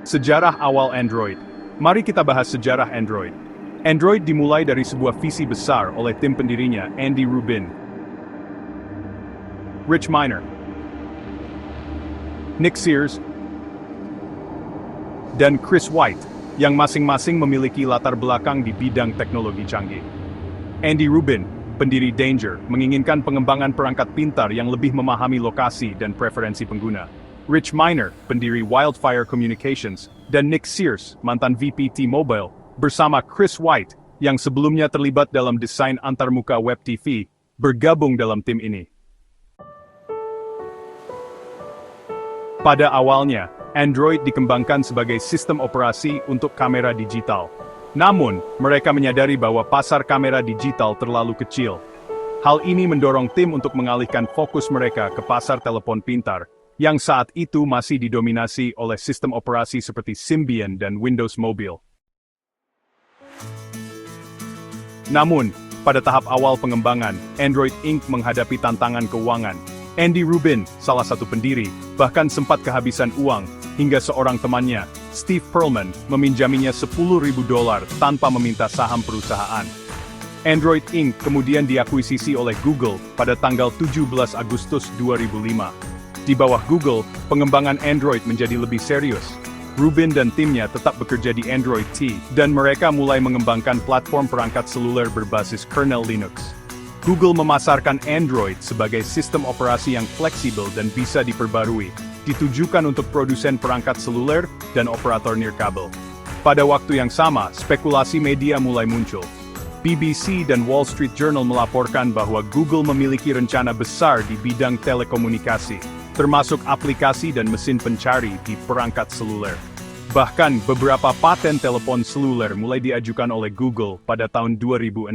Sejarah awal Android. Mari kita bahas sejarah Android. Android dimulai dari sebuah visi besar oleh tim pendirinya, Andy Rubin, Rich Miner, Nick Sears, dan Chris White, yang masing-masing memiliki latar belakang di bidang teknologi canggih. Andy Rubin, pendiri Danger, menginginkan pengembangan perangkat pintar yang lebih memahami lokasi dan preferensi pengguna. Rich Miner, pendiri Wildfire Communications, dan Nick Sears, mantan VP T-Mobile, bersama Chris White, yang sebelumnya terlibat dalam desain antarmuka web TV, bergabung dalam tim ini. Pada awalnya, Android dikembangkan sebagai sistem operasi untuk kamera digital. Namun, mereka menyadari bahwa pasar kamera digital terlalu kecil. Hal ini mendorong tim untuk mengalihkan fokus mereka ke pasar telepon pintar, yang saat itu masih didominasi oleh sistem operasi seperti Symbian dan Windows Mobile. Namun, pada tahap awal pengembangan, Android Inc. menghadapi tantangan keuangan. Andy Rubin, salah satu pendiri, bahkan sempat kehabisan uang, hingga seorang temannya, Steve Perlman, meminjaminya $10.000 tanpa meminta saham perusahaan. Android Inc. kemudian diakuisisi oleh Google pada tanggal 17 Agustus 2005. Di bawah Google, pengembangan Android menjadi lebih serius. Rubin dan timnya tetap bekerja di Android T, dan mereka mulai mengembangkan platform perangkat seluler berbasis kernel Linux. Google memasarkan Android sebagai sistem operasi yang fleksibel dan bisa diperbarui, ditujukan untuk produsen perangkat seluler dan operator nirkabel. Pada waktu yang sama, spekulasi media mulai muncul. BBC dan Wall Street Journal melaporkan bahwa Google memiliki rencana besar di bidang telekomunikasi, termasuk aplikasi dan mesin pencari di perangkat seluler. Bahkan, beberapa paten telepon seluler mulai diajukan oleh Google pada tahun 2006.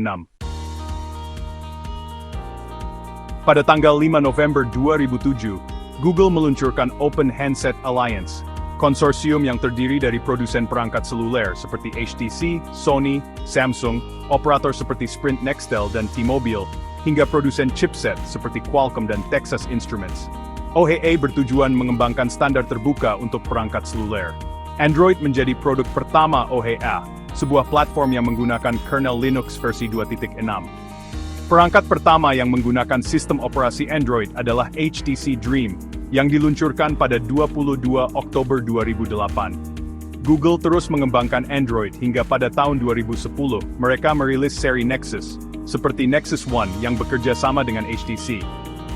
Pada tanggal 5 November 2007, Google meluncurkan Open Handset Alliance, konsorsium yang terdiri dari produsen perangkat seluler seperti HTC, Sony, Samsung, operator seperti Sprint Nextel dan T-Mobile, hingga produsen chipset seperti Qualcomm dan Texas Instruments. OHA bertujuan mengembangkan standar terbuka untuk perangkat seluler. Android menjadi produk pertama OHA, sebuah platform yang menggunakan kernel Linux versi 2.6. Perangkat pertama yang menggunakan sistem operasi Android adalah HTC Dream, yang diluncurkan pada 22 Oktober 2008. Google terus mengembangkan Android hingga pada tahun 2010, mereka merilis seri Nexus, seperti Nexus One yang bekerja sama dengan HTC.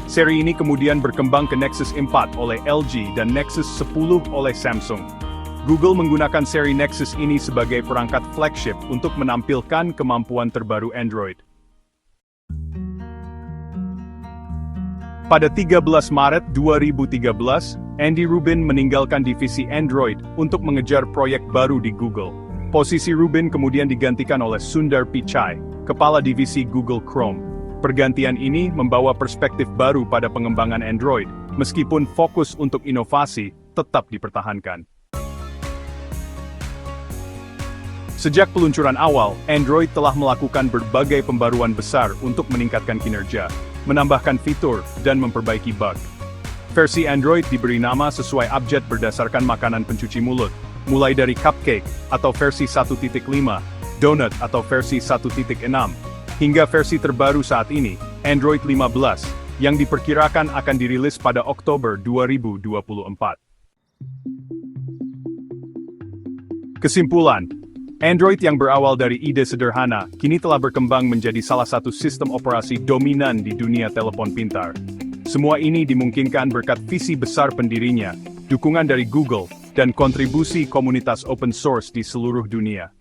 Seri ini kemudian berkembang ke Nexus 4 oleh LG dan Nexus 10 oleh Samsung. Google menggunakan seri Nexus ini sebagai perangkat flagship untuk menampilkan kemampuan terbaru Android. Pada 13 Maret 2013, Andy Rubin meninggalkan divisi Android untuk mengejar proyek baru di Google. Posisi Rubin kemudian digantikan oleh Sundar Pichai, kepala divisi Google Chrome. Pergantian ini membawa perspektif baru pada pengembangan Android, meskipun fokus untuk inovasi tetap dipertahankan. Sejak peluncuran awal, Android telah melakukan berbagai pembaruan besar untuk meningkatkan kinerja, menambahkan fitur, dan memperbaiki bug. Versi Android diberi nama sesuai abjad berdasarkan makanan pencuci mulut, mulai dari cupcake atau versi 1.5, donut atau versi 1.6, hingga versi terbaru saat ini, Android 15, yang diperkirakan akan dirilis pada Oktober 2024. Kesimpulan, Android yang berawal dari ide sederhana, kini telah berkembang menjadi salah satu sistem operasi dominan di dunia telepon pintar. Semua ini dimungkinkan berkat visi besar pendirinya, dukungan dari Google, dan kontribusi komunitas open source di seluruh dunia.